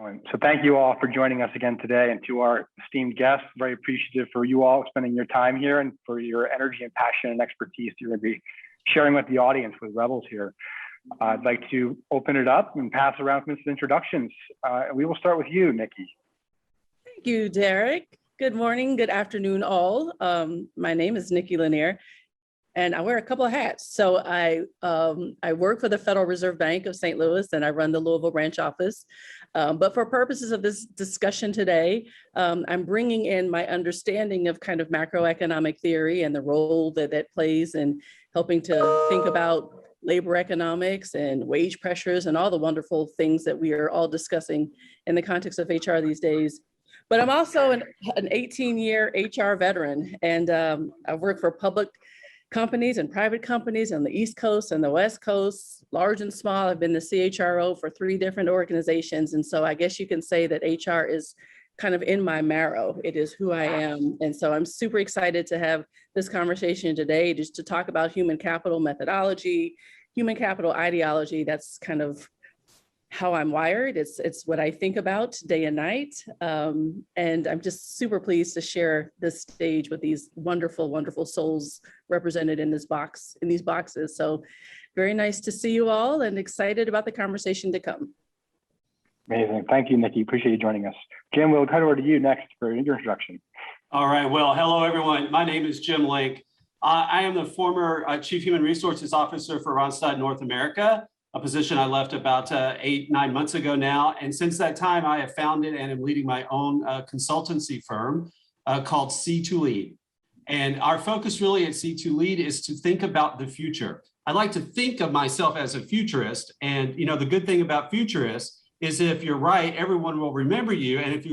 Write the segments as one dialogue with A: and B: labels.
A: Excellent. So thank you all for joining us again today, and to our esteemed guests, very appreciative for you all spending your time here and for your energy and passion and expertise you're going to be sharing with the audience with Rebels here. I'd like to open it up and pass around some introductions. We will start with you, Nikki.
B: Thank you, Derek. Good morning, good afternoon, all. My name is Nikki Lanier, and I wear a couple of hats. So I work for the Federal Reserve Bank of St. Louis, and I run the Louisville branch office. But for purposes of this discussion today, I'm bringing in my understanding of kind of macroeconomic theory and the role that that plays in helping to think about labor economics and wage pressures and all the wonderful things that we are all discussing in the context of HR these days. But I'm also an 18-year HR veteran, and I work for public companies and private companies on the East Coast and the West Coast, large and small. I've been the CHRO for 3 different organizations. And so I guess you can say that HR is kind of in my marrow. It is who I am. And so I'm super excited to have this conversation today, just to talk about human capital methodology, human capital ideology. That's kind of how I'm wired. It's what I think about day and night. And I'm just super pleased to share this stage with these wonderful, wonderful souls represented in this box, in these boxes. So very nice to see you all and excited about the conversation to come.
A: Amazing. Thank you, Nikki. Appreciate you joining us. Jim, we'll cut over to you next for your introduction.
C: All right. Well, hello, everyone. My name is Jim Link. I am the former Chief Human Resources Officer for Randstad North America, a position I left about 8-9 months ago now. And since that time, I have founded and am leading my own consultancy firm called C2 Lead. And our focus really at C2 Lead is to think about the future. I like to think of myself as a futurist. And you know, the good thing about futurists is if you're right, everyone will remember you. And if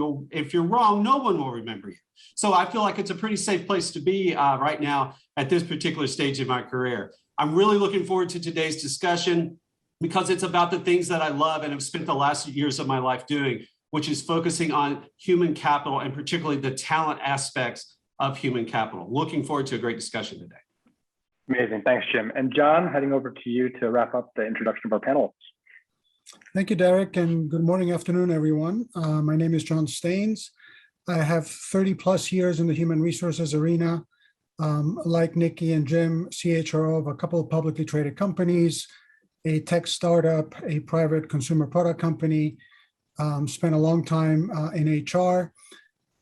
C: you're wrong, no one will remember you. So I feel like it's a pretty safe place to be right now at this particular stage of my career. I'm really looking forward to today's discussion, because it's about the things that I love and have spent the last years of my life doing, which is focusing on human capital and particularly the talent aspects of human capital. Looking forward to a great discussion today.
A: Amazing. Thanks, Jim. And John, heading over to you to wrap up the introduction of our panelists.
D: Thank you, Derek, and good morning, afternoon, everyone. My name is John Staines. I have 30 plus years in the human resources arena. Like Nikki and Jim, CHRO of a couple of publicly traded companies, a tech startup, a private consumer product company, spent a long time in HR,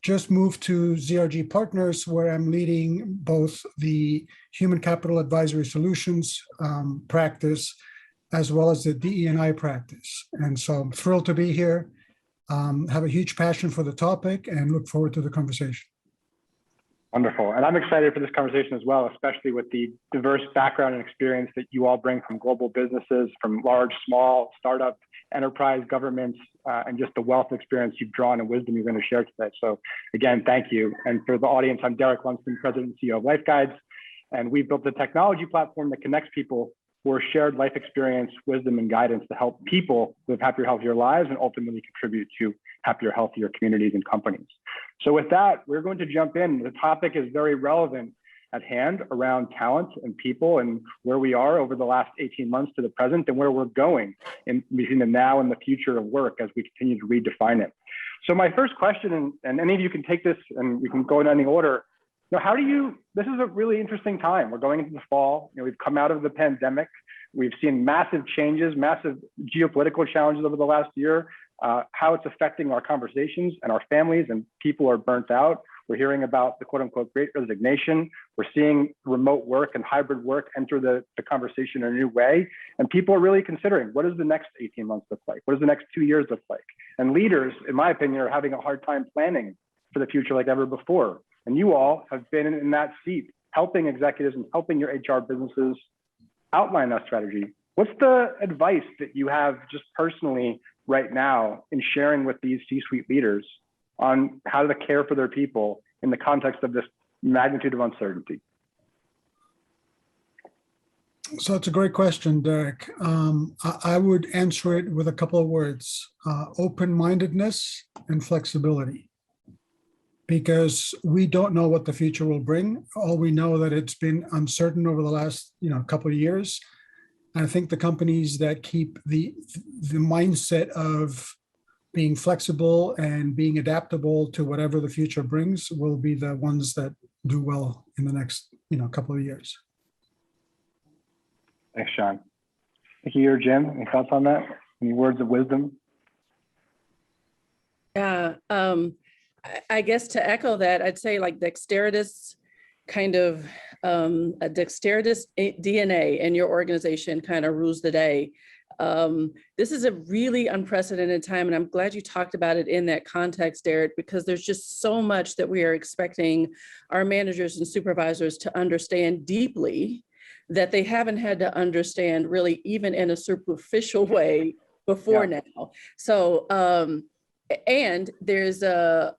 D: just moved to ZRG Partners, where I'm leading both the Human Capital Advisory Solutions practice, as well as the DE&I practice. And so I'm thrilled to be here, have a huge passion for the topic, and look forward to the conversation.
A: Wonderful. And I'm excited for this conversation as well, especially with the diverse background and experience that you all bring from global businesses, from large, small, startup, enterprise, governments, and just the wealth of experience you've drawn and wisdom you're going to share today. So again, thank you. And for the audience, I'm Derek Lundsten, President and CEO of LifeGuides. And we've built a technology platform that connects people who are shared life experience, wisdom, and guidance to help people live happier, healthier lives and ultimately contribute to happier, healthier communities and companies. So with that, we're going to jump in. The topic is very relevant at hand around talent and people and where we are over the last 18 months to the present and where we're going in between the now and the future of work as we continue to redefine it. So my first question, and any of you can take this and we can go in any order. How do you, this is a really interesting time. We're going into the fall. We've come out of the pandemic. We've seen massive changes, massive geopolitical challenges over the last year, how it's affecting our conversations and our families, and people are burnt out. We're hearing about the quote unquote great resignation. We're seeing remote work and hybrid work enter the conversation in a new way. And people are really considering, what does the next 18 months look like? What does the next 2 years look like? And leaders, in my opinion, are having a hard time planning for the future like ever before. And you all have been in that seat, helping executives and helping your HR businesses outline that strategy. What's the advice that you have just personally right now in sharing with these C-suite leaders on how to care for their people in the context of this magnitude of uncertainty?
D: So it's a great question, Derek. I would answer it with a couple of words, open-mindedness and flexibility. Because we don't know what the future will bring. All we know that it's been uncertain over the last couple of years. And I think the companies that keep the mindset of being flexible and being adaptable to whatever the future brings will be the ones that do well in the next, couple of years.
A: Thanks, Sean. Nikki or Jim, any thoughts on that? Any words of wisdom?
B: Yeah, I guess to echo that, I'd say like dexterous kind of a dexterous DNA in your organization kind of rules the day. This is a really unprecedented time, and I'm glad you talked about it in that context, Derek, because there's just so much that we are expecting our managers and supervisors to understand deeply that they haven't had to understand really even in a superficial way before now. So, and there's a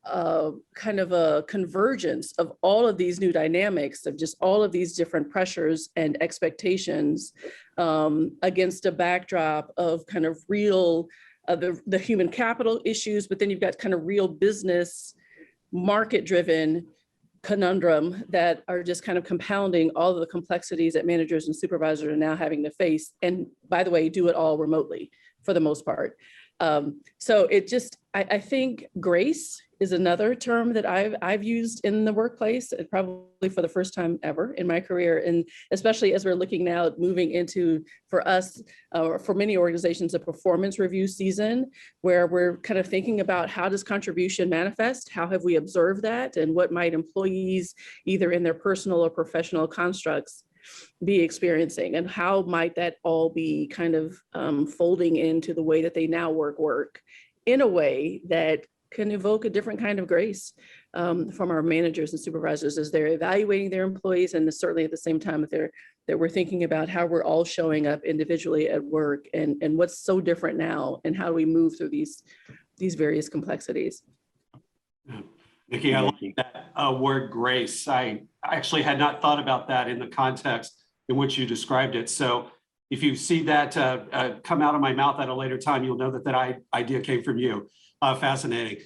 B: kind of a convergence of all of these new dynamics of just all of these different pressures and expectations against a backdrop of kind of real, the human capital issues, but then you've got kind of real business market-driven conundrum that are just kind of compounding all of the complexities that managers and supervisors are now having to face. And by the way, do it all remotely for the most part. So it just, I think grace is another term that I've used in the workplace, probably for the first time ever in my career. And especially as we're looking now at moving into, for us, for many organizations, a performance review season, where we're kind of thinking about how does contribution manifest? How have we observed that? And what might employees, either in their personal or professional constructs, be experiencing, and how might that all be kind of folding into the way that they now work in a way that can evoke a different kind of grace from our managers and supervisors as they're evaluating their employees, and certainly at the same time that we're thinking about how we're all showing up individually at work and what's so different now and how do we move through these various complexities.
C: Nikki, I like that word grace. I actually had not thought about that in the context in which you described it. So if you see that come out of my mouth at a later time, you'll know that that idea came from you. Fascinating.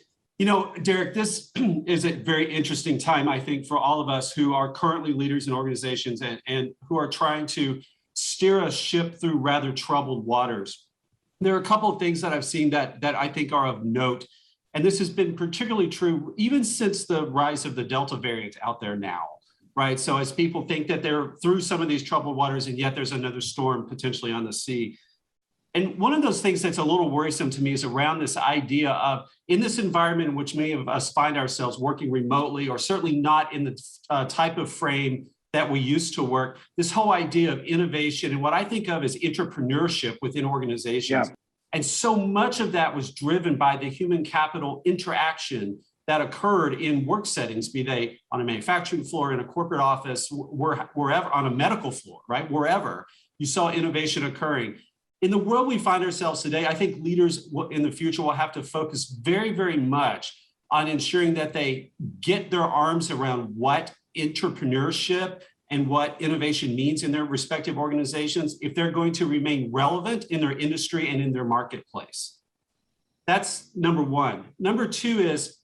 C: Derek, this is a very interesting time, I think, for all of us who are currently leaders in organizations and who are trying to steer a ship through rather troubled waters. There are a couple of things that I've seen that I think are of note. And this has been particularly true even since the rise of the Delta variant out there now, right? So as people think that they're through some of these troubled waters, and yet there's another storm potentially on the sea. And one of those things that's a little worrisome to me is around this idea of, in this environment in which many of us find ourselves working remotely, or certainly not in the type of frame that we used to work, this whole idea of innovation and what I think of as entrepreneurship within organizations. Yeah. And so much of that was driven by the human capital interaction that occurred in work settings, be they on a manufacturing floor, in a corporate office, wherever, on a medical floor, right? Wherever you saw innovation occurring. In the world we find ourselves today, I think leaders in the future will have to focus very, very much on ensuring that they get their arms around what entrepreneurship and what innovation means in their respective organizations if they're going to remain relevant in their industry and in their marketplace. That's number one. Number two is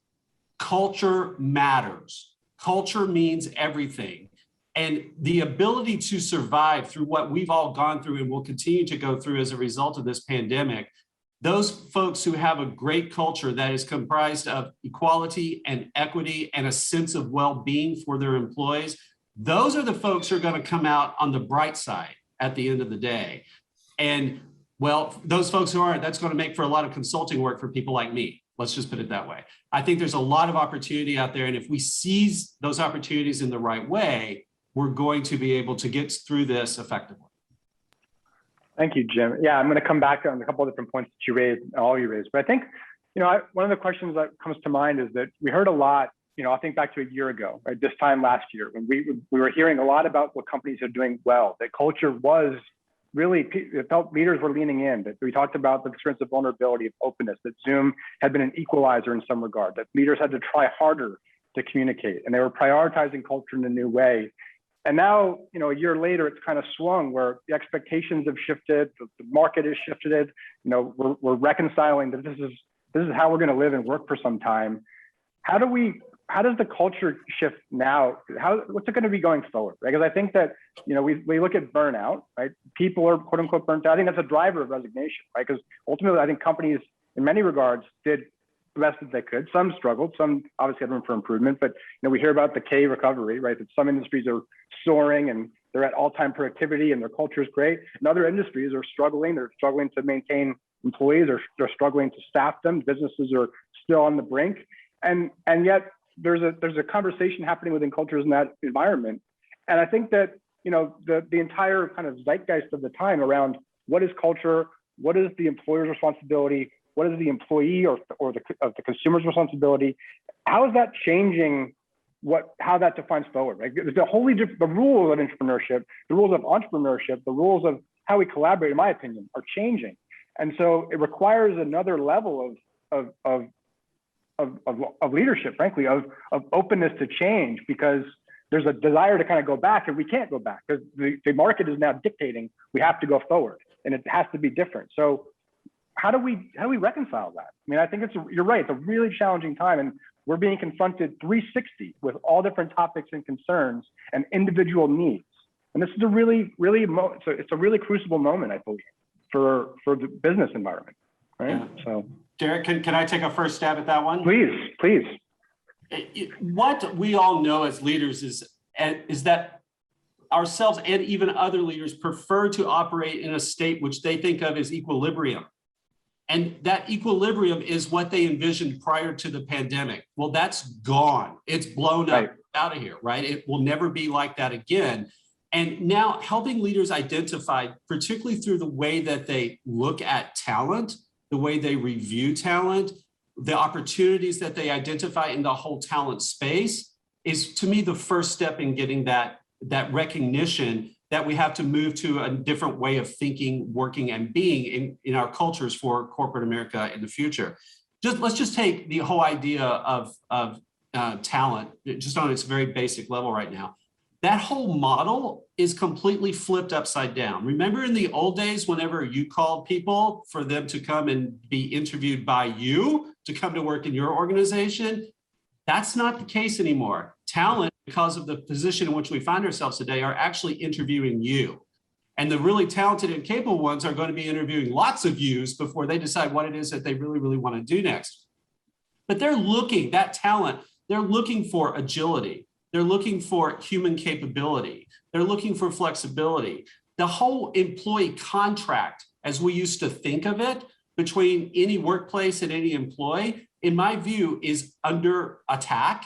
C: culture matters. Culture means everything. And the ability to survive through what we've all gone through and will continue to go through as a result of this pandemic, those folks who have a great culture that is comprised of equality and equity and a sense of well-being for their employees, those are the folks who are going to come out on the bright side at the end of the day. And well, those folks who aren't, that's going to make for a lot of consulting work for people like me. Let's just put it that way. I think there's a lot of opportunity out there. And if we seize those opportunities in the right way, we're going to be able to get through this effectively.
A: Thank you, Jim. Yeah, I'm going to come back on a couple of different points that you raised, all you raised. But I think, one of the questions that comes to mind is that we heard a lot, I think back to a year ago, right? This time last year, when we were hearing a lot about what companies are doing well, that culture was really, it felt leaders were leaning in, that we talked about the experience of vulnerability, of openness, that Zoom had been an equalizer in some regard, that leaders had to try harder to communicate, and they were prioritizing culture in a new way. And now, a year later, it's kind of swung where the expectations have shifted, the market has shifted. We're reconciling that this is how we're going to live and work for some time. How does the culture shift now? What's it going to be going forward? Right? Because I think that we look at burnout, right? People are quote unquote burnt out. I think that's a driver of resignation, right? Because ultimately, I think companies in many regards, did the best that they could. Some struggled, some obviously had room for improvement, but we hear about the K recovery, right? That some industries are soaring and they're at all-time productivity and their culture is great. And other industries are struggling. They're struggling to maintain employees, or they're struggling to staff them. Businesses are still on the brink. And yet there's a conversation happening within cultures in that environment. And I think that, the entire kind of zeitgeist of the time around what is culture, what is the employer's responsibility, what is the employee or the consumer's responsibility? How is that changing how that defines forward, right? There's a wholly different, the rules of entrepreneurship, the rules of entrepreneurship, the rules of how we collaborate, in my opinion, are changing. And so it requires another level of leadership, frankly, of openness to change, because there's a desire to kind of go back, and we can't go back because the market is now dictating we have to go forward, and it has to be different. So how do we reconcile that? I mean, I think you're right. It's a really challenging time, and we're being confronted 360 with all different topics and concerns and individual needs. And this is a really it's a really crucible moment, I believe, for the business environment, right? Yeah. So,
C: Derek, can I take a first stab at that one?
A: Please.
C: What we all know as leaders is that ourselves and even other leaders prefer to operate in a state which they think of as equilibrium. And that equilibrium is what they envisioned prior to the pandemic. Well, that's gone. It's blown up out of here, right? It will never be like that again. And now helping leaders identify, particularly through the way that they look at talent, the way they review talent, the opportunities that they identify in the whole talent space, is to me the first step in getting that recognition that we have to move to a different way of thinking, working, and being in our cultures for corporate America in the future. Let's just take the whole idea of talent, just on its very basic level right now. That whole model is completely flipped upside down. Remember in the old days, whenever you called people for them to come and be interviewed by you to come to work in your organization? That's not the case anymore. Talent, because of the position in which we find ourselves today, are actually interviewing you. And the really talented and capable ones are going to be interviewing lots of yous before they decide what it is that they really, really want to do next. But they're looking for agility. They're looking for human capability. They're looking for flexibility. The whole employee contract, as we used to think of it, between any workplace and any employee, in my view, is under attack.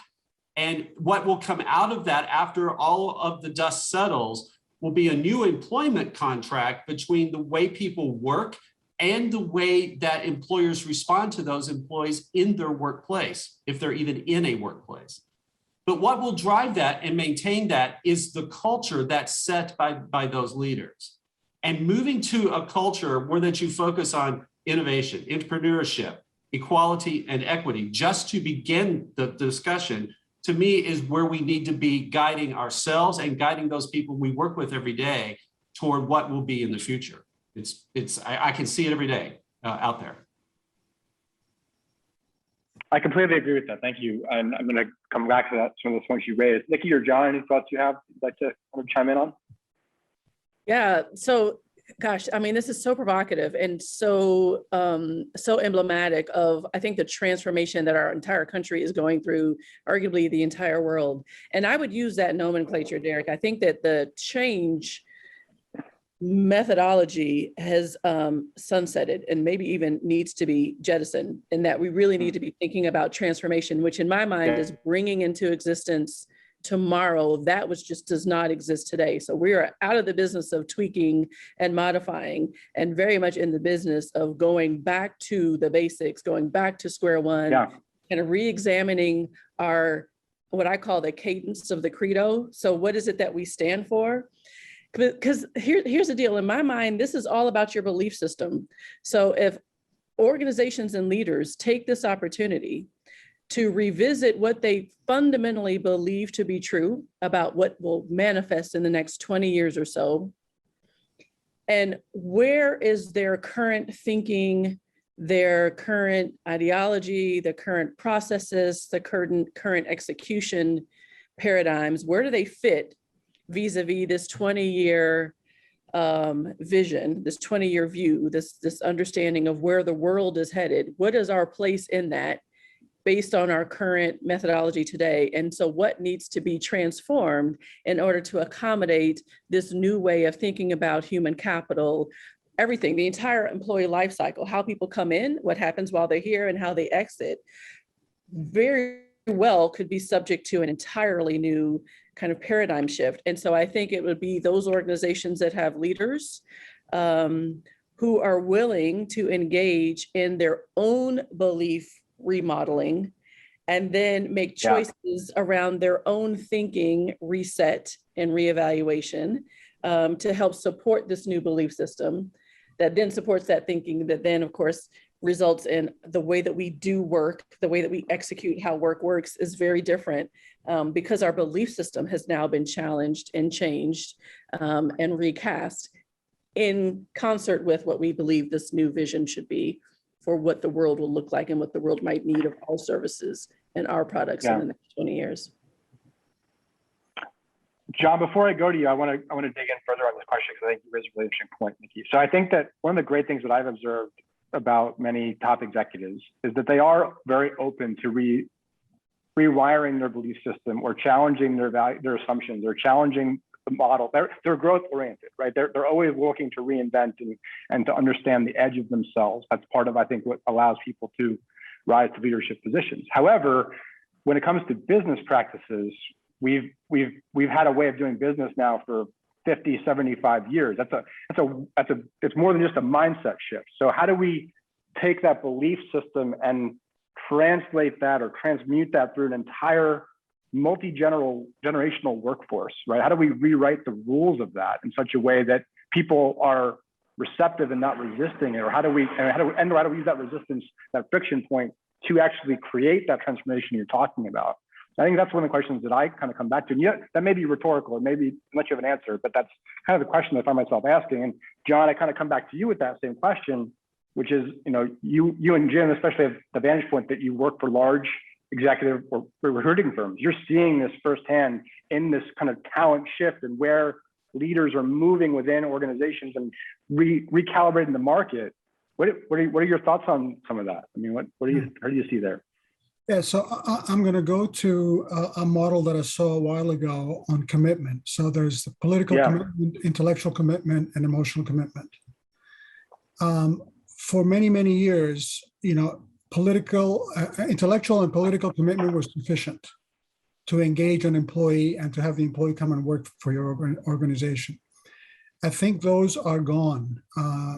C: And what will come out of that after all of the dust settles will be a new employment contract between the way people work and the way that employers respond to those employees in their workplace, if they're even in a workplace. But what will drive that and maintain that is the culture that's set by those leaders. And moving to a culture where that you focus on innovation, entrepreneurship, equality, and equity, just to begin the discussion, to me, is where we need to be guiding ourselves and guiding those people we work with every day toward what will be in the future. I can see it every day out there.
A: I completely agree with that. Thank you. And I'm going to come back to that, some of those points you raised. Nikki or John, any thoughts you have you'd like to chime in on?
B: Yeah. So, gosh, I mean, this is so provocative and so emblematic of, I think, the transformation that our entire country is going through, arguably the entire world. And I would use that nomenclature, Derek. I think that the change methodology has sunsetted and maybe even needs to be jettisoned, and that we really need to be thinking about transformation, which in my mind is bringing into existence tomorrow that which just does not exist today. So we are out of the business of tweaking and modifying, and very much in the business of going back to the basics, going back to square one, and re-examining our, what I call the cadence of the Credo. So what is it that we stand for? Because here's the deal. In my mind, this is all about your belief system. So if organizations and leaders take this opportunity to revisit what they fundamentally believe to be true about what will manifest in the next 20 years or so, and where is their current thinking, their current ideology, the current processes, the current execution paradigms, where do they fit vis-a-vis this 20-year vision, this 20-year view, this understanding of where the world is headed. What is our place in that based on our current methodology today? And so what needs to be transformed in order to accommodate this new way of thinking about human capital, everything, the entire employee life cycle, how people come in, what happens while they're here, and how they exit, very well could be subject to an entirely new kind of paradigm shift. And so I think it would be those organizations that have leaders who are willing to engage in their own belief remodeling and then make choices around their own thinking, reset and reevaluation to help support this new belief system that then supports that thinking, that then of course results in the way that we do work, the way that we execute how work works is very different because our belief system has now been challenged and changed and recast in concert with what we believe this new vision should be for what the world will look like and what the world might need of our services and our products in the next 20 years.
A: John, before I go to you, I want to dig in further on this question because I think you raised a really interesting point, Nikki. So I think that one of the great things that I've observed about many top executives is that they are very open to rewiring their belief system or challenging their assumptions or challenging the model. They're growth oriented, right? They're always looking to reinvent and to understand the edge of themselves. That's part of, I think, what allows people to rise to leadership positions. However, when it comes to business practices, we've had a way of doing business now for 50, 75 years. It's more than just a mindset shift. So how do we take that belief system and translate that or transmute that through an entire multi-generational workforce, right? How do we rewrite the rules of that in such a way that people are receptive and not resisting it? Or how do we use that resistance, that friction point to actually create that transformation you're talking about? I think that's one of the questions that I kind of come back to. And yet, that may be rhetorical, and maybe much of an answer, but that's kind of the question I find myself asking. And John, I kind of come back to you with that same question, which is, you and Jim especially have the vantage point that you work for large executive or recruiting firms. You're seeing this firsthand in this kind of talent shift and where leaders are moving within organizations and recalibrating the market. What are your thoughts on some of that? I mean, what do you see there?
D: Yeah, so I'm going to go to a model that I saw a while ago on commitment. So there's the political commitment, intellectual commitment, and emotional commitment. For many, many years, intellectual and political commitment was sufficient to engage an employee and to have the employee come and work for your organization. I think those are gone.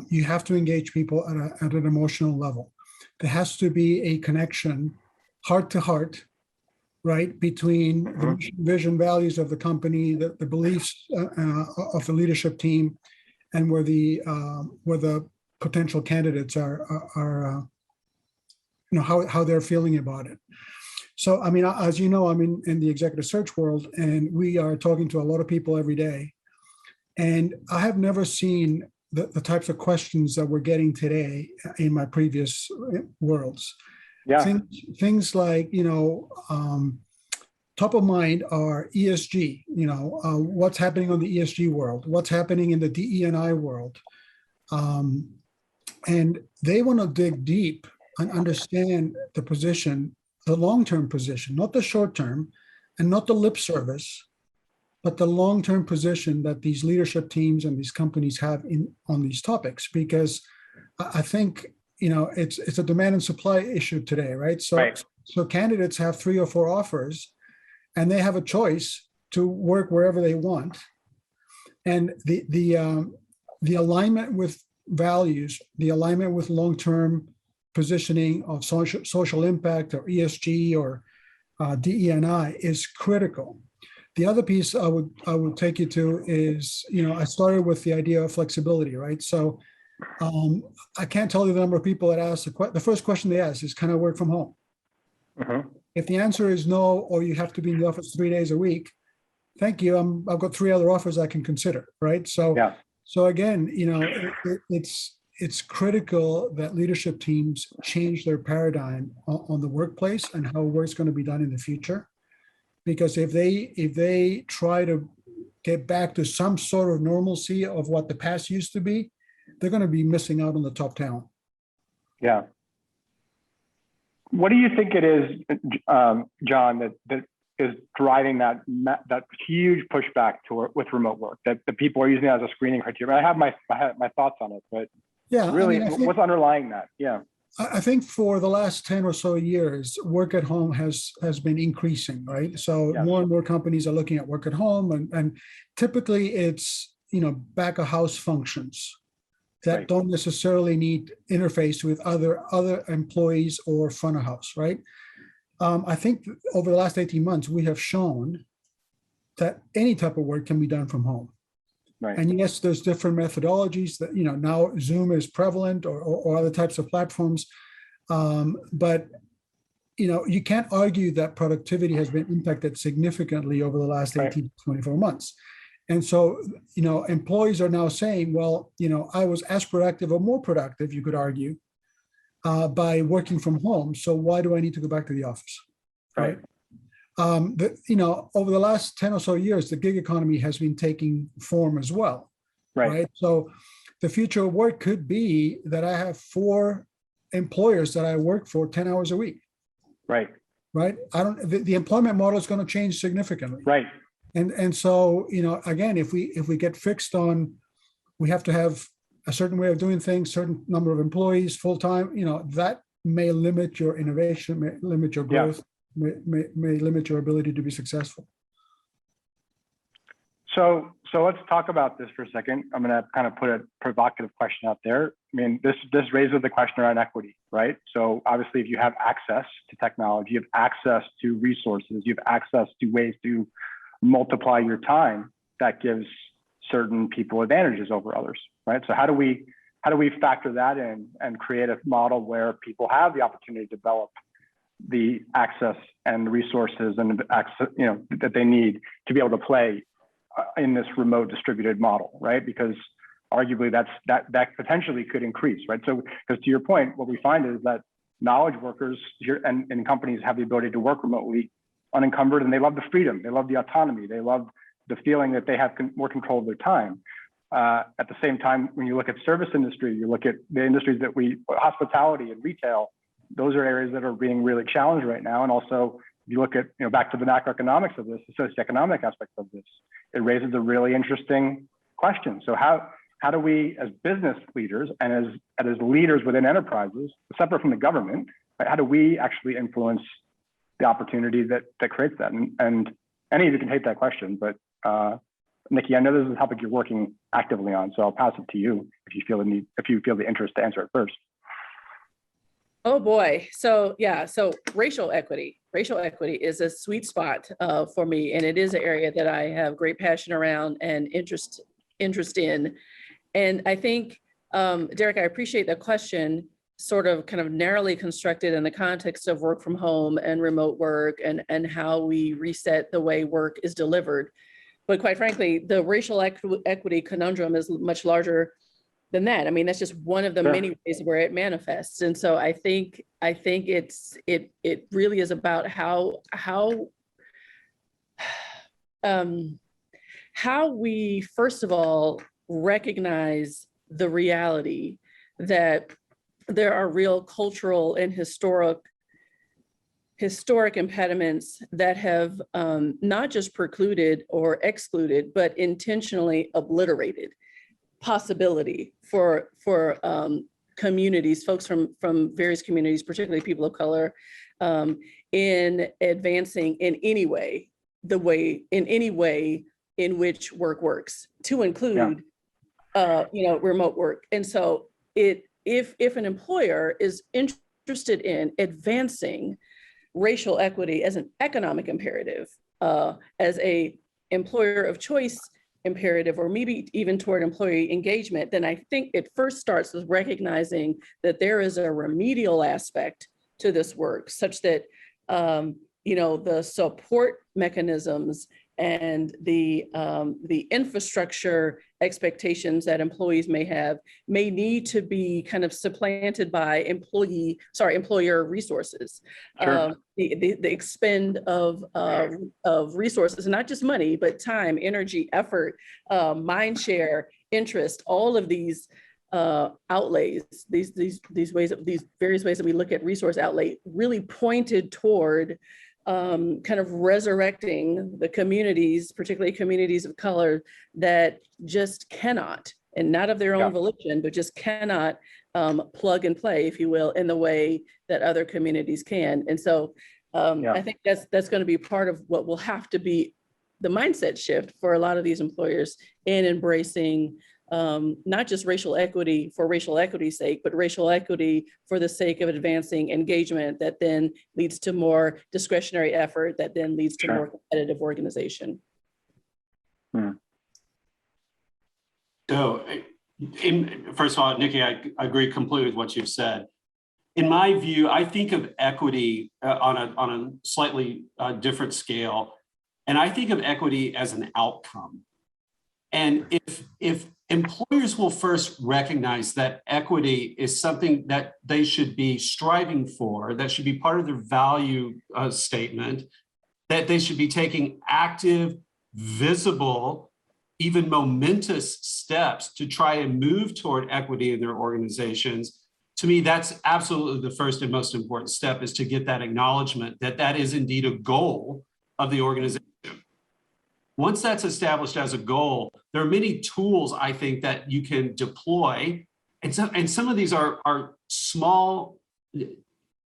D: You have to engage people at an emotional level. There has to be a connection, heart to heart, right, between the vision, values of the company, the beliefs of the leadership team, and where the potential candidates are how they're feeling about it. So, I mean, as you know, I'm in the executive search world, and we are talking to a lot of people every day. And I have never seen the types of questions that we're getting today in my previous worlds. Yeah. Things like, top of mind are ESG, what's happening on the ESG world, what's happening in the DE&I world. And they want to dig deep and understand the position, the long-term position, not the short-term and not the lip service, but the long-term position that these leadership teams and these companies have on these topics. Because I think, it's a demand and supply issue today, right? So candidates have 3 or 4 offers, and they have a choice to work wherever they want. And the alignment with values, the alignment with long-term positioning of social impact or ESG or DE&I is critical. The other piece I would take you to is, I started with the idea of flexibility, right? So I can't tell you the number of people that ask the first question they ask is, can I work from home? If the answer is no, or you have to be in the office 3 days a week, thank you. I've got 3 other offers I can consider, right? So, so again, it's critical that leadership teams change their paradigm on the workplace and how work's going to be done in the future. Because if they try to get back to some sort of normalcy of what the past used to be, they're going to be missing out on the top talent.
A: Yeah. What do you think it is, John, that is driving that huge pushback with remote work, that the people are using it as a screening criteria? I have my thoughts on it, but
D: yeah,
A: really,
D: I mean,
A: what's underlying that? Yeah.
D: I think for the last 10 or so years, work at home has been increasing, right? So
A: Yes.
D: more and more companies are looking at work at home, and typically it's, back of house functions that
A: Right.
D: don't necessarily need interface with other employees or front of house, right? I think over the last 18 months, we have shown that any type of work can be done from home.
A: Right.
D: And yes, there's different methodologies that, now Zoom is prevalent or other types of platforms. But, you can't argue that productivity has been impacted significantly over the last 18 to 24 months. And so, employees are now saying, well, I was as productive or more productive, you could argue, by working from home. So why do I need to go back to the office?
A: Right.
D: Over the last 10 or so years, the gig economy has been taking form as well.
A: Right.
D: So the future of work could be that I have 4 employers that I work for 10 hours a week.
A: Right.
D: The employment model is going to change significantly.
A: Right.
D: And so, again, if we get fixed on, we have to have a certain way of doing things, certain number of employees, full-time, that may limit your innovation, may limit your growth, may limit your ability to be successful.
A: So let's talk about this for a second. I'm going to kind of put a provocative question out there. I mean, this raises the question around equity, right? So obviously, if you have access to technology, you have access to resources, you have access to ways to multiply your time, that gives certain people advantages over others, right? So how do we factor that in and create a model where people have the opportunity to develop the access and resources and access, that they need to be able to play in this remote distributed model, right? Because arguably that potentially could increase, right? So, because to your point, what we find is that knowledge workers here and companies have the ability to work remotely unencumbered, and they love the freedom, they love the autonomy, they love the feeling that they have more control of their time. At the same time, when you look at service industry, you look at the industries that hospitality and retail, those are areas that are being really challenged right now. And also, if you look at, back to the macroeconomics of this, the socioeconomic aspects of this, it raises a really interesting question. So how do we, as business leaders and as leaders within enterprises, separate from the government, right, how do we actually influence the opportunity that creates that? And any of you can take that question, but Nikki, I know this is a topic you're working actively on, so I'll pass it to you if you feel the interest to answer it first.
B: Oh boy. So yeah, so racial equity is a sweet spot for me. And it is an area that I have great passion around and interest in. And I think, Derek, I appreciate the question, sort of kind of narrowly constructed in the context of work from home and remote work and how we reset the way work is delivered. But quite frankly, the racial equity conundrum is much larger than that. I mean, that's just one of the many ways where it manifests. And so I think it really is about how we, first of all, recognize the reality that there are real cultural and historic impediments that have not just precluded or excluded, but intentionally obliterated possibility for communities, folks from various communities, particularly people of color, in advancing in any way in which work works, to include remote work. And so if an employer is interested in advancing racial equity as an economic imperative, as a employer of choice imperative, or maybe even toward employee engagement, then I think it first starts with recognizing that there is a remedial aspect to this work, such that the support mechanisms and the infrastructure expectations that employees may have may need to be kind of supplanted by employer resources.
A: Sure.
B: The expend of resources, not just money, but time, energy, effort, mind share, interest, all of these outlays, these various ways that we look at resource outlay really pointed toward kind of resurrecting the communities, particularly communities of color, that just cannot, and not of their own volition, but just cannot plug and play, if you will, in the way that other communities can. And so I think that's going to be part of what will have to be the mindset shift for a lot of these employers in embracing not just racial equity for racial equity's sake, but racial equity for the sake of advancing engagement that then leads to more discretionary effort, that then leads to more competitive organization.
C: So, first of all, Nikki, I agree completely with what you've said. In my view, I think of equity on a slightly different scale, and I think of equity as an outcome. And if employers will first recognize that equity is something that they should be striving for, that should be part of their value statement, that they should be taking active, visible, even momentous steps to try and move toward equity in their organizations, to me, that's absolutely the first and most important step, is to get that acknowledgement that that is indeed a goal of the organization. Once that's established as a goal, there are many tools, I think, that you can deploy. And some of these are small,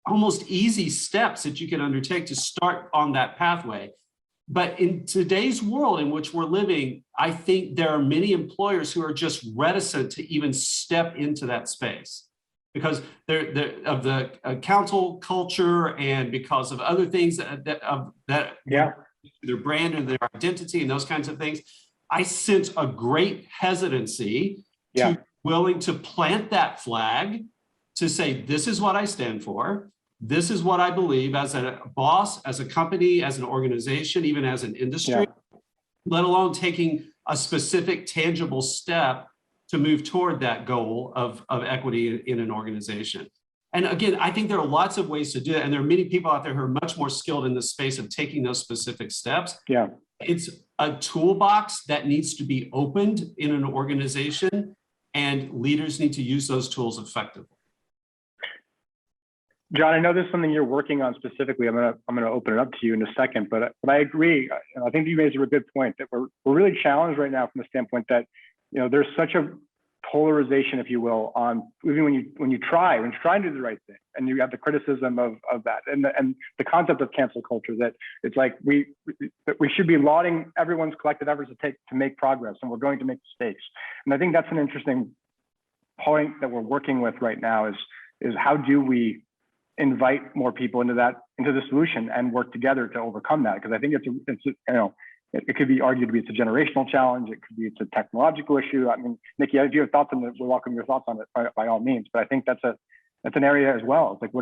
C: almost easy steps that you can undertake to start on that pathway. But in today's world in which we're living, I think there are many employers who are just reticent to even step into that space because of the council culture and because of other things their brand and their identity and those kinds of things. I sense a great hesitancy to be willing to plant that flag to say, this is what I stand for. This is what I believe as a boss, as a company, as an organization, even as an industry, let alone taking a specific tangible step to move toward that goal of equity in an organization. And again, I think there are lots of ways to do it. And there are many people out there who are much more skilled in the space of taking those specific steps. Yeah. It's a toolbox that needs to be opened in an organization, and leaders need to use those tools effectively.
A: John, I know this is something you're working on specifically. I'm gonna open it up to you in a second, but I agree. I think you made a good point that we're really challenged right now from the standpoint that there's such a polarization, if you will, on even when you're trying to do the right thing, and you have the criticism of that, and the concept of cancel culture, that it's like we should be lauding everyone's collective efforts to make progress, and we're going to make mistakes. And I think that's an interesting point that we're working with right now is how do we invite more people into the solution and work together to overcome that? Because I think it could be argued to be it's a generational challenge. It could be it's a technological issue. I mean, Nikki, if you have thoughts on it, we welcome your thoughts on it by all means. But I think that's an area as well. It's like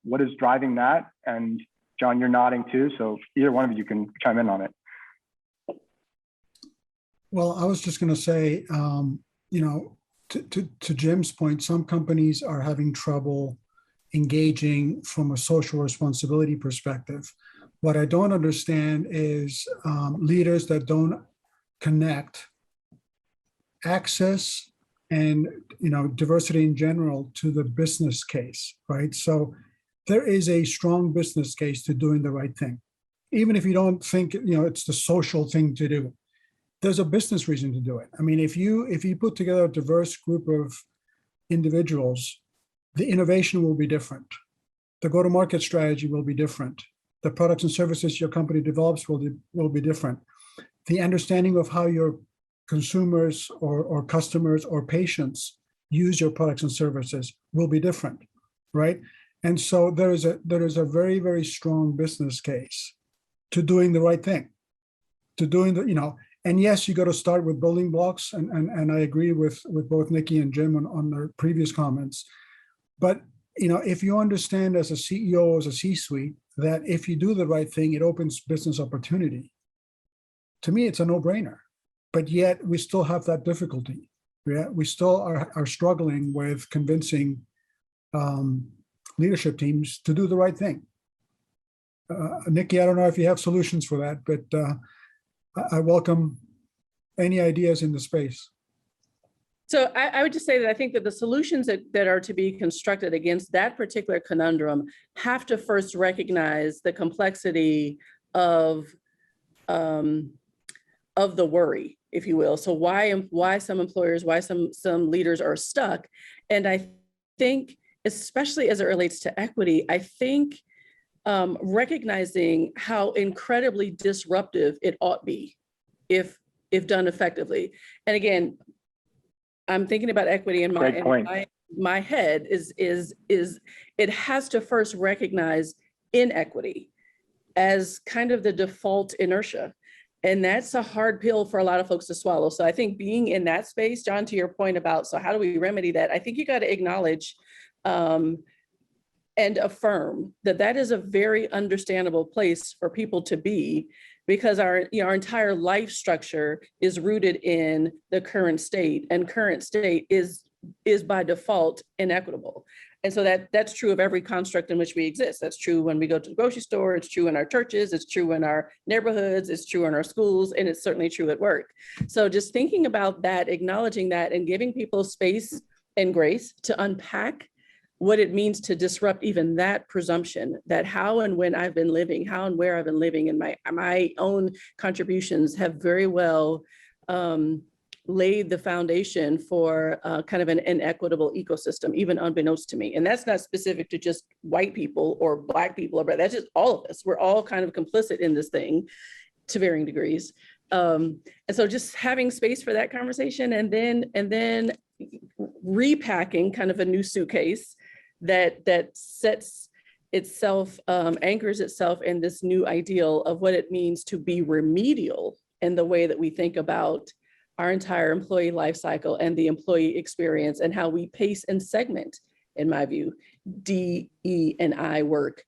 A: what is driving that? And John, you're nodding too, so either one of you can chime in on it.
D: Well, I was just going to say, to Jim's point, some companies are having trouble engaging from a social responsibility perspective. What I don't understand is leaders that don't connect access and diversity in general to the business case, right? So there is a strong business case to doing the right thing, even if you don't think it's the social thing to do. There's a business reason to do it. I mean, if you put together a diverse group of individuals, the innovation will be different. The go-to-market strategy will be different. The products and services your company develops will be different. The understanding of how your consumers or customers or patients use your products and services will be different, right? And so there is a very, very strong business case to doing the right thing, to doing and yes, you got to start with building blocks, and I agree with both Nikki and Jim on their previous comments. But if you understand as a CEO, as a C-suite, that if you do the right thing, it opens business opportunity. To me, it's a no-brainer. but yet we still have that difficulty. We still are struggling with convincing leadership teams to do the right thing. Nikki, I don't know if you have solutions for that, but I welcome any ideas in the space.
B: So I would just say that I think that the solutions that are to be constructed against that particular conundrum have to first recognize the complexity of the worry, if you will. So why some employers, why some leaders are stuck. And I think, especially as it relates to equity, I think recognizing how incredibly disruptive it ought be if done effectively. And again, I'm thinking about equity in my head is it has to first recognize inequity as kind of the default inertia. And that's a hard pill for a lot of folks to swallow. So I think being in that space, John, to your point about, so how do we remedy that? I think you got to acknowledge and affirm that that is a very understandable place for people to be, because our entire life structure is rooted in the current state, and current state is by default inequitable. And so that's true of every construct in which we exist. That's true when we go to the grocery store, it's true in our churches, it's true in our neighborhoods, it's true in our schools, and it's certainly true at work. So just thinking about that, acknowledging that, and giving people space and grace to unpack what it means to disrupt even that presumption, that how and when I've been living, how and where I've been living, and my own contributions have very well laid the foundation for kind of an inequitable ecosystem, even unbeknownst to me. And that's not specific to just white people or Black people, but that's just all of us. We're all kind of complicit in this thing to varying degrees. And so just having space for that conversation, and then repacking kind of a new suitcase that sets itself, anchors itself in this new ideal of what it means to be remedial in the way that we think about our entire employee life cycle and the employee experience, and how we pace and segment, in my view, D, E, and I work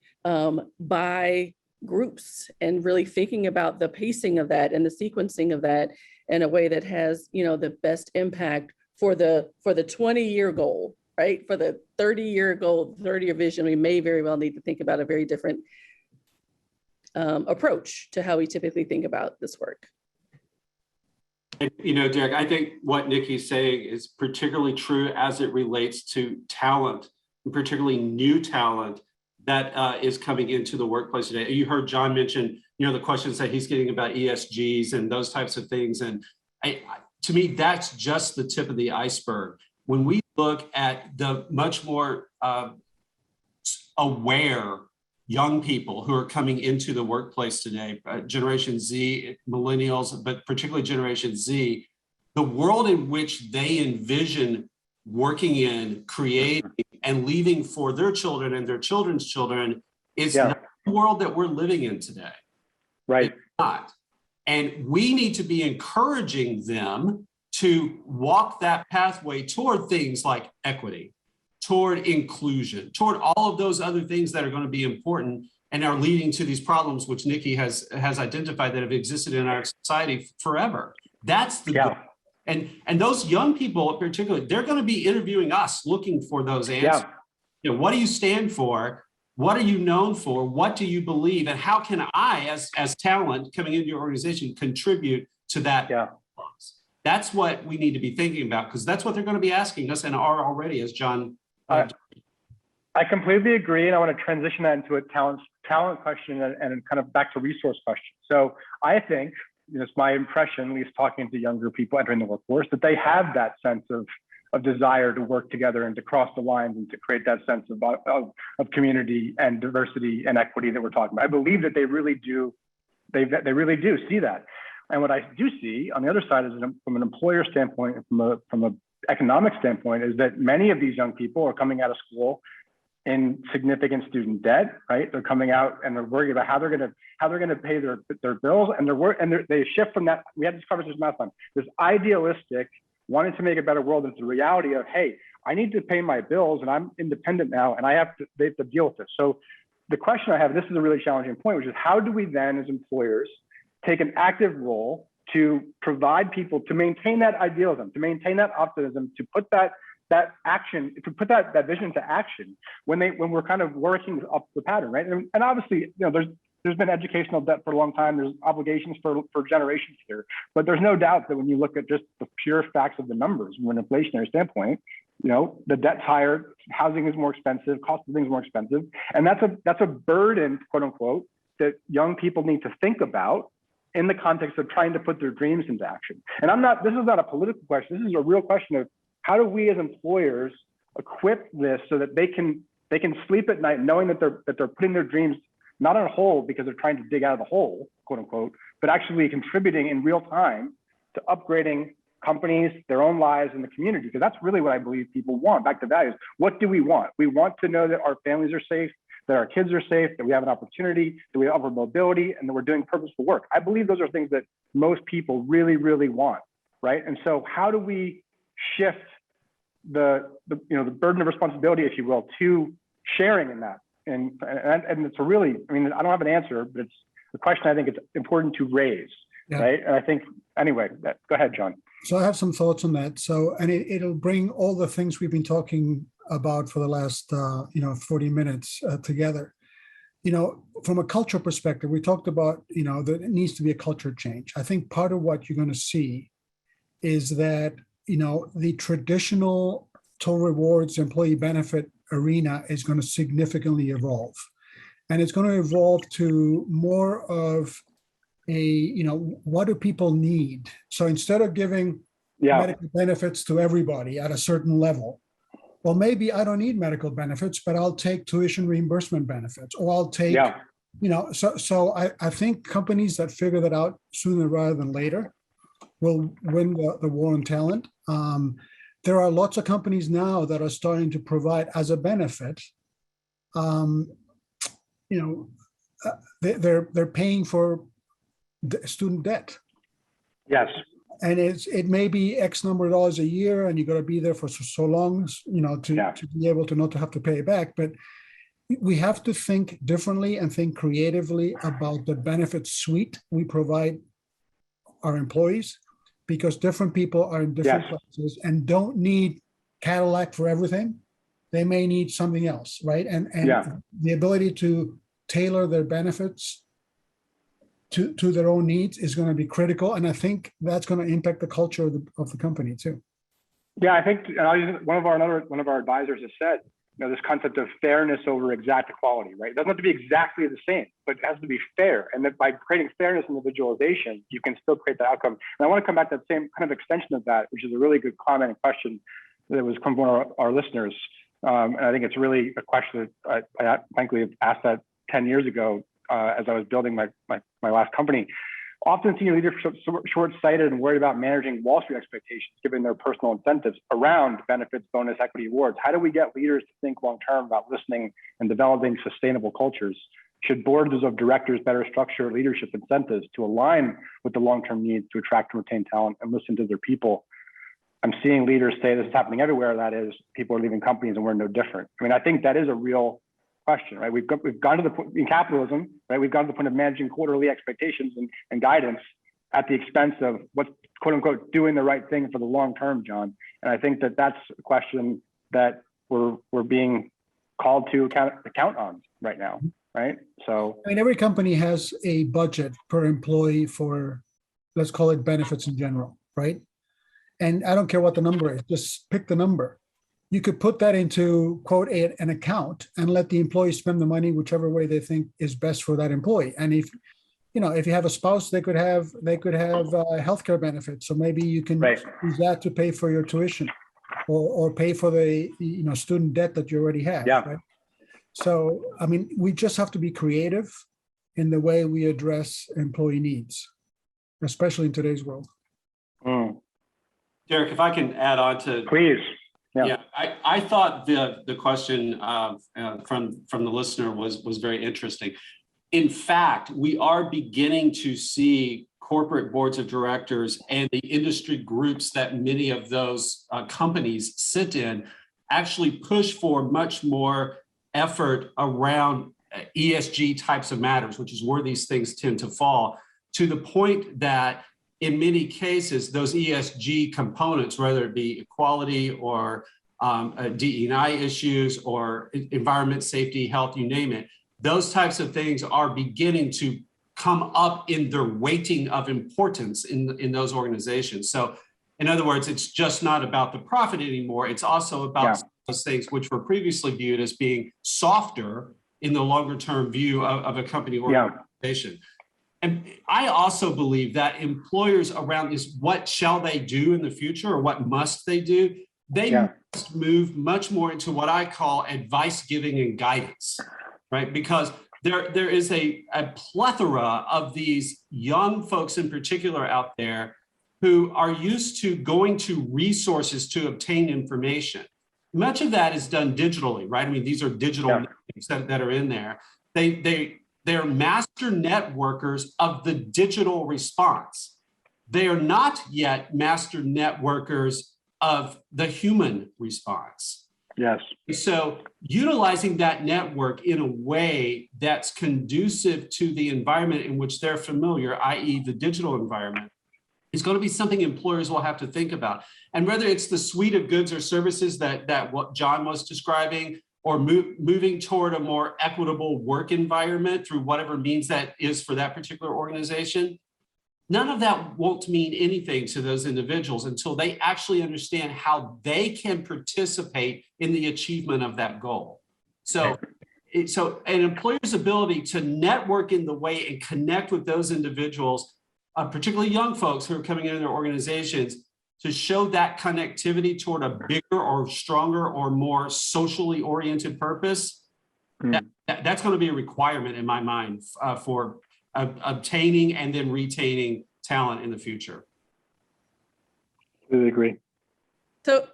B: by groups, and really thinking about the pacing of that and the sequencing of that in a way that has, the best impact for the 20-year goal, right? For the 30-year goal, 30-year vision, we may very well need to think about a very different approach to how we typically think about this work.
C: Derek, I think what Nikki's saying is particularly true as it relates to talent, and particularly new talent that is coming into the workplace today. You heard John mention, the questions that he's getting about ESGs and those types of things. And to me, that's just the tip of the iceberg. When we look at the much more aware young people who are coming into the workplace today, Generation Z, millennials, but particularly Generation Z, the world in which they envision working in, creating, and leaving for their children and their children's children is not the world that we're living in today.
A: Right.
C: It's not. And we need to be encouraging them to walk that pathway toward things like equity, toward inclusion, toward all of those other things that are going to be important and are leading to these problems, which Nikki has identified that have existed in our society forever. That's the goal. And those young people in particular, they're going to be interviewing us, looking for those answers. What do you stand for? What are you known for? What do you believe? And how can I, as talent coming into your organization, contribute to that? That's what we need to be thinking about, because that's what they're going to be asking us, and are already, as John.
A: I completely agree, and I want to transition that into a talent question and kind of back to resource question. So I think, it's my impression, at least talking to younger people entering the workforce, that they have that sense of desire to work together and to cross the lines and to create that sense of community and diversity and equity that we're talking about. I believe that they really do. They really do see that. And what I do see on the other side is, from an employer standpoint, from an economic standpoint, is that many of these young people are coming out of school in significant student debt, right? They're coming out and they're worried about how they're going to pay their bills, and they shift from that. We had this conversation last time. This idealistic wanting to make a better world into the reality of, hey, I need to pay my bills and I'm independent now, and they have to deal with this. So the question I have, this is a really challenging point, which is how do we then, as employers, take an active role to provide people, to maintain that idealism, to maintain that optimism, to put that action, to put that vision to action when we're kind of working up the pattern, right? And obviously, there's been educational debt for a long time. There's obligations for generations here, but there's no doubt that when you look at just the pure facts of the numbers from an inflationary standpoint, the debt's higher, housing is more expensive, cost of things is more expensive, and that's a burden, quote unquote, that young people need to think about in the context of trying to put their dreams into action. And this is not a political question. This is a real question of how do we as employers equip this so that they can sleep at night knowing that they're putting their dreams not on hold because they're trying to dig out of the hole, quote unquote, but actually contributing in real time to upgrading companies, their own lives, and the community, because that's really what I believe people want. Back to values. What do we want? We want to know that our families are safe, that our kids are safe, that we have an opportunity, that we offer mobility, and that we're doing purposeful work. I believe those are things that most people really, really want, right? And so how do we shift the burden of responsibility, if you will, to sharing in that? And it's a really, I don't have an answer, but it's a question I think it's important to raise, right? And I think, anyway, go ahead, John.
D: So I have some thoughts on that. So, and it'll bring all the things we've been talking about for the last, 40 minutes together. From a culture perspective, we talked about, that it needs to be a culture change. I think part of what you're going to see is that, the traditional total rewards employee benefit arena is going to significantly evolve. And it's going to evolve to more of what do people need? So instead of giving medical benefits to everybody at a certain level, well, maybe I don't need medical benefits, but I'll take tuition reimbursement benefits, or I'll take, so I think companies that figure that out sooner rather than later will win the war on talent. There are lots of companies now that are starting to provide as a benefit, they're paying for student debt.
A: Yes.
D: And it may be X number of dollars a year, and you got to be there for so long, to be able to not to have to pay it back. But we have to think differently and think creatively about the benefit suite we provide our employees, because different people are in different places and don't need Cadillac for everything. They may need something else, right? And the ability to tailor their benefits to their own needs is going to be critical. And I think that's going to impact the culture of the company too.
A: Yeah, I think one of our advisors has said, this concept of fairness over exact equality, right? It doesn't have to be exactly the same, but it has to be fair. And that by creating fairness and individualization, you can still create the outcome. And I want to come back to that same kind of extension of that, which is a really good comment and question that was from one of our listeners. And I think it's really a question that I frankly asked that 10 years ago as I was building my last company. Often senior leaders are short-sighted and worried about managing Wall Street expectations, given their personal incentives around benefits, bonus, equity, awards. How do we get leaders to think long-term about listening and developing sustainable cultures? Should boards of directors better structure leadership incentives to align with the long-term needs to attract and retain talent and listen to their people? I'm seeing leaders say this is happening everywhere. That is, people are leaving companies and we're no different. I think that is a real question, right? We've gone to the point in capitalism, right? We've gone to the point of managing quarterly expectations and guidance at the expense of what's quote unquote doing the right thing for the long term, John. And I think that that's a question that we're being called to account on right now, right? So
D: every company has a budget per employee for, let's call it benefits in general, right? And I don't care what the number is, just pick the number. You could put that into, quote, an account and let the employee spend the money whichever way they think is best for that employee. And if you have a spouse, they could have healthcare benefits. So maybe you can use that to pay for your tuition or pay for the student debt that you already have.
A: Yeah.
D: Right? So, we just have to be creative in the way we address employee needs, especially in today's world.
C: Derek, if I can add on to.
A: Please.
C: Yeah, I thought the question from the listener was very interesting. In fact, we are beginning to see corporate boards of directors and the industry groups that many of those companies sit in actually push for much more effort around ESG types of matters, which is where these things tend to fall, to the point that in many cases, those ESG components, whether it be equality or DE&I issues or environment, safety, health, you name it, those types of things are beginning to come up in their weighting of importance in those organizations. So in other words, it's just not about the profit anymore. It's also about those things which were previously viewed as being softer in the longer term view of a company or organization. And I also believe that employers around this, what shall they do in the future or what must they do? They must move much more into what I call advice giving and guidance, right? Because there is a plethora of these young folks in particular out there who are used to going to resources to obtain information. Much of that is done digitally, right? I mean, these are digital things that are in there. They're master networkers of the digital response. They are not yet master networkers of the human response.
A: Yes.
C: So utilizing that network in a way that's conducive to the environment in which they're familiar, i.e. the digital environment, is going to be something employers will have to think about. And whether it's the suite of goods or services that what John was describing, or moving toward a more equitable work environment through whatever means that is for that particular organization, none of that won't mean anything to those individuals until they actually understand how they can participate in the achievement of that goal. So an employer's ability to network in the way and connect with those individuals, particularly young folks who are coming into their organizations, to show that connectivity toward a bigger or stronger or more socially oriented purpose, that's going to be a requirement in my mind for obtaining and then retaining talent in the future.
A: Really agree.
B: So,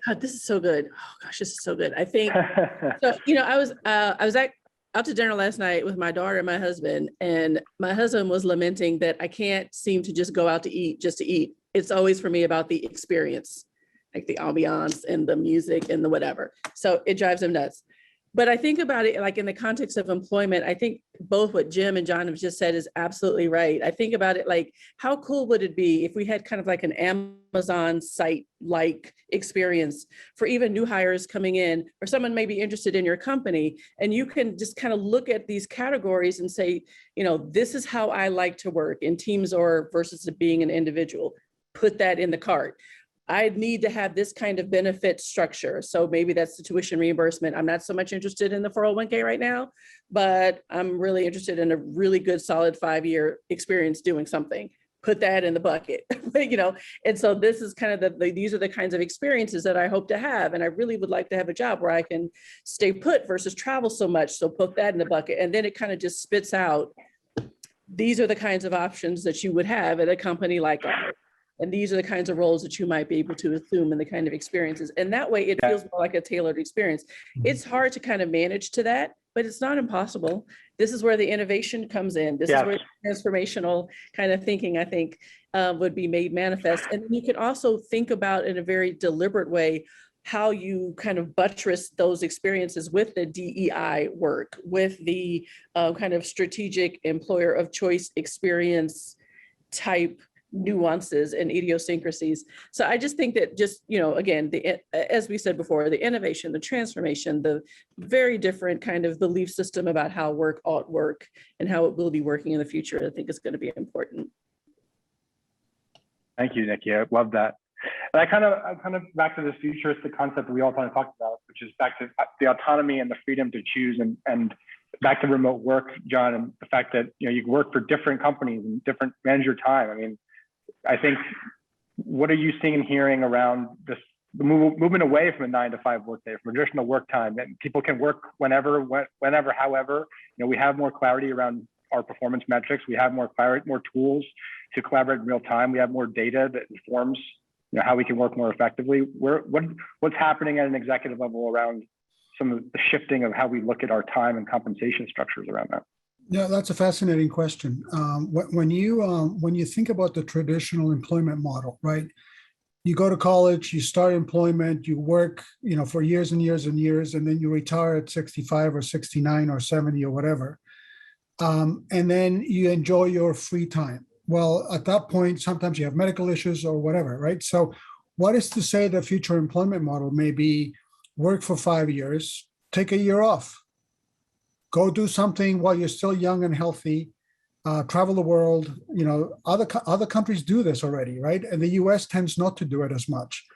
B: God, this is so good. Oh gosh, this is so good. I think, so, I was out to dinner last night with my daughter and my husband, and my husband was lamenting that I can't seem to just go out to eat just to eat. It's always for me about the experience, like the ambiance and the music and the whatever. So it drives him nuts. But I think about it like in the context of employment, I think both what Jim and John have just said is absolutely right. I think about it like, how cool would it be if we had kind of like an Amazon site-like experience for even new hires coming in, or someone may be interested in your company, and you can just kind of look at these categories and say, this is how I like to work in teams or versus being an individual. Put that in the cart. I need to have this kind of benefit structure. So maybe that's the tuition reimbursement. I'm not so much interested in the 401k right now, but I'm really interested in a really good solid 5-year experience doing something. Put that in the bucket, and so this is kind of these are the kinds of experiences that I hope to have. And I really would like to have a job where I can stay put versus travel so much. So put that in the bucket. And then it kind of just spits out, these are the kinds of options that you would have at a company like ours. And these are the kinds of roles that you might be able to assume and the kind of experiences. And that way it feels more like a tailored experience. It's hard to kind of manage to that, but it's not impossible. This is where the innovation comes in. This is where transformational kind of thinking, I think, would be made manifest. And you can also think about in a very deliberate way how you kind of buttress those experiences with the DEI work, with the kind of strategic employer of choice experience type nuances and idiosyncrasies. So I just think that again, as we said before, the innovation, the transformation, the very different kind of belief system about how work ought work and how it will be working in the future, I think is going to be important.
A: Thank you, Nikki. I love that. And I'm kind of back to this futuristic concept that we all kind of talked about, which is back to the autonomy and the freedom to choose, and back to remote work, John, and the fact that you can work for different companies and manage your time. I mean, I think, what are you seeing and hearing around the movement away from a 9-to-5 workday, from traditional work time, that people can work whenever, however? We have more clarity around our performance metrics. We have more clarity, more tools to collaborate in real time. We have more data that informs how we can work more effectively. What's happening at an executive level around some of the shifting of how we look at our time and compensation structures around that?
D: Yeah, that's a fascinating question. When you think about the traditional employment model, right? You go to college, you start employment, you work, for years and years and years, and then you retire at 65 or 69 or 70 or whatever. And then you enjoy your free time. well, at that point, sometimes you have medical issues or whatever, right? So what is to say the future employment model may be work for 5 years, take a year off, go do something while you're still young and healthy, travel the world. Other countries do this already, right? And the US tends not to do it as much.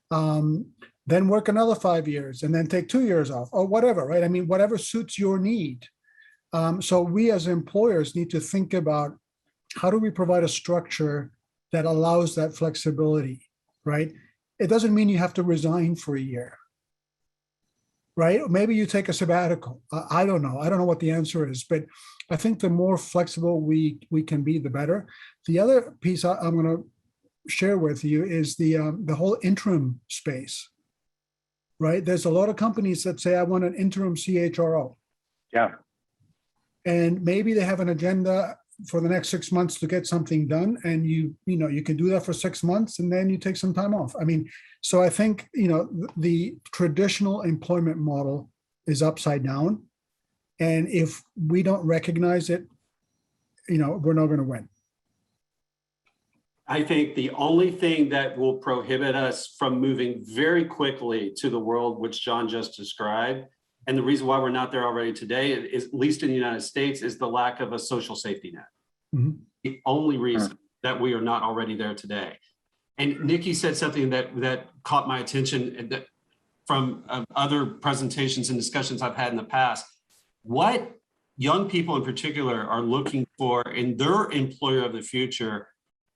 D: Then work another 5 years and then take 2 years off or whatever, right? I mean, whatever suits your need. So we as employers need to think about how do we provide a structure that allows that flexibility, right? It doesn't mean you have to resign for a year, right? Maybe you take a sabbatical. I don't know. I don't know what the answer is, but I think the more flexible we can be, the better. The other piece I'm going to share with you is the whole interim space, right? There's a lot of companies that say, I want an interim CHRO.
A: Yeah.
D: And maybe they have an agenda for the next 6 months to get something done. And you can do that for 6 months and then you take some time off. I mean, so I think, the traditional employment model is upside down. And if we don't recognize it, we're not going to win.
C: I think the only thing that will prohibit us from moving very quickly to the world which John just described, and the reason why we're not there already today, is, at least in the United States, is the lack of a social safety net.
D: Mm-hmm.
C: The only reason that we are not already there today. And Nikki said something that caught my attention from other presentations and discussions I've had in the past. What young people in particular are looking for in their employer of the future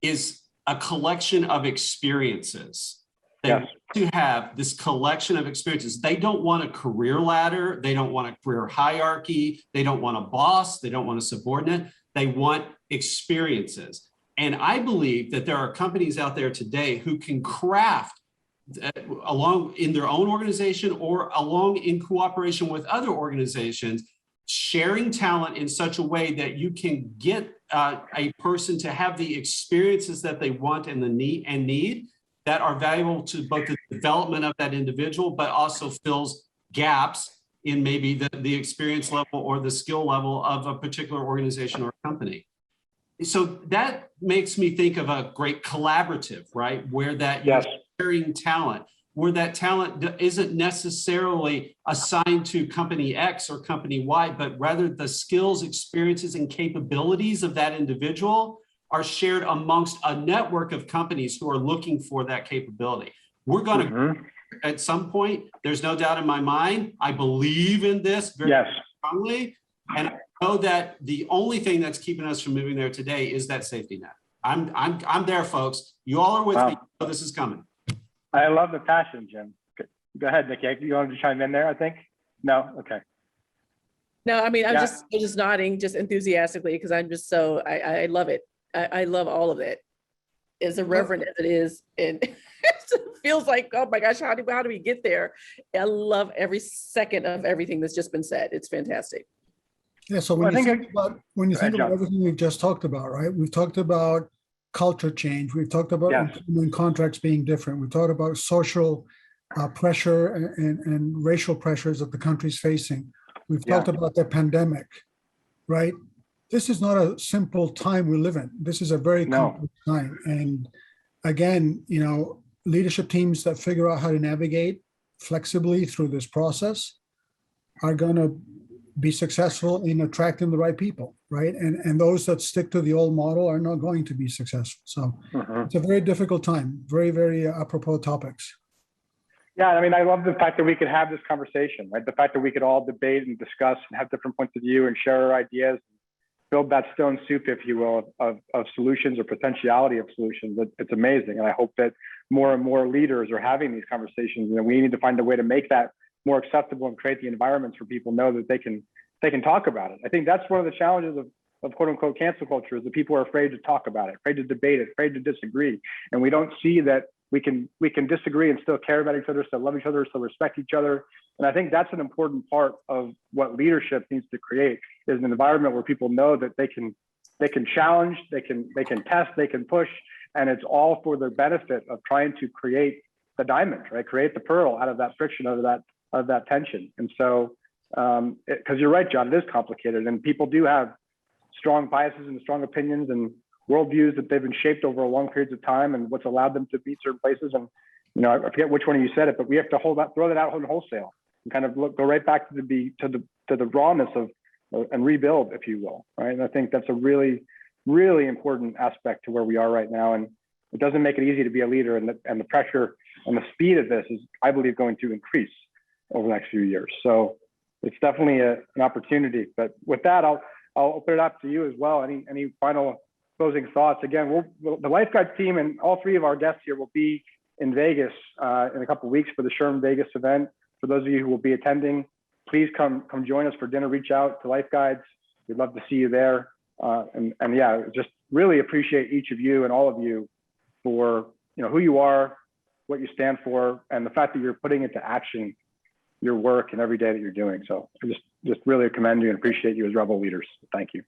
C: is a collection of experiences. They want to have this collection of experiences. They don't want a career ladder. They don't want a career hierarchy. They don't want a boss. They don't want a subordinate. They want experiences. And I believe that there are companies out there today who can craft along in their own organization or along in cooperation with other organizations, sharing talent in such a way that you can get a person to have the experiences that they want and need that are valuable to both the development of that individual, but also fills gaps in maybe the experience level or the skill level of a particular organization or company. So that makes me think of a great collaborative, right? Where that you're sharing talent, where that talent isn't necessarily assigned to company X or company Y, but rather the skills, experiences, and capabilities of that individual are shared amongst a network of companies who are looking for that capability. We're going to, at some point, there's no doubt in my mind, I believe in this very strongly. And I know that the only thing that's keeping us from moving there today is that safety net. I'm there, folks. You all are with me. So this is coming.
A: I love the passion, Jim. Go ahead, Nikki. You wanted to chime in there, I think? No? Okay.
B: No, I mean, I'm just nodding just enthusiastically because I'm just so, I love it. I love all of it. As irreverent as it is, and it feels like, oh my gosh, how do we get there? I love every second of everything that's just been said. It's fantastic.
D: Yeah, so when you think about everything we've just talked about, right? We've talked about culture change. We've talked about employment contracts being different. We've talked about social pressure and racial pressures that the country's facing. We've talked about the pandemic, right? This is not a simple time we live in. This is a very complex time. And again, leadership teams that figure out how to navigate flexibly through this process are going to be successful in attracting the right people, right? And those that stick to the old model are not going to be successful. So it's a very difficult time, very, very apropos topics.
A: Yeah, I mean, I love the fact that we could have this conversation, right? The fact that we could all debate and discuss and have different points of view and share our ideas, build that stone soup, if you will, of solutions or potentiality of solutions. It's amazing. And I hope that more and more leaders are having these conversations, and we need to find a way to make that more acceptable and create the environments where people know that they can talk about it. I think that's one of the challenges of quote unquote cancel culture, is that people are afraid to talk about it, afraid to debate it, afraid to disagree. And we don't see that we can disagree and still care about each other, still love each other, still respect each other. And I think that's an important part of what leadership needs to create, is an environment where people know that they can challenge, they can test, they can push, and it's all for the benefit of trying to create the diamond, right? Create the pearl out of that friction, out of that tension. And so, because you're right, John, it is complicated, and people do have strong biases and strong opinions, and worldviews that they've been shaped over long periods of time and what's allowed them to be certain places. And, you know, I forget which one of you said it, but we have to throw that out in wholesale and kind of go right back to the rawness of, and rebuild, if you will, right? And I think that's a really, really important aspect to where we are right now. And it doesn't make it easy to be a leader, and the pressure and the speed of this is, I believe, going to increase over the next few years. So it's definitely an opportunity. But with that, I'll open it up to you as well. Any final closing thoughts? Again, the LifeGuides team and all three of our guests here will be in Vegas in a couple of weeks for the Sherm Vegas event. For those of you who will be attending, please come join us for dinner. Reach out to LifeGuides. We'd love to see you there. And yeah, just really appreciate each of you and all of you for, you know, who you are, what you stand for, and the fact that you're putting into action your work and every day that you're doing. So I just really commend you and appreciate you as Rebel leaders. Thank you.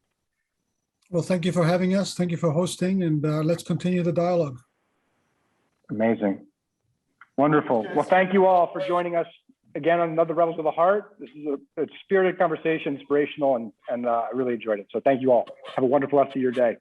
D: Well, thank you for having us. Thank you for hosting, and let's continue the dialogue.
A: Amazing. Wonderful. Well, thank you all for joining us again on another Rebels of the Heart. This is a spirited conversation, inspirational, and I really enjoyed it. So thank you all. Have a wonderful rest of your day.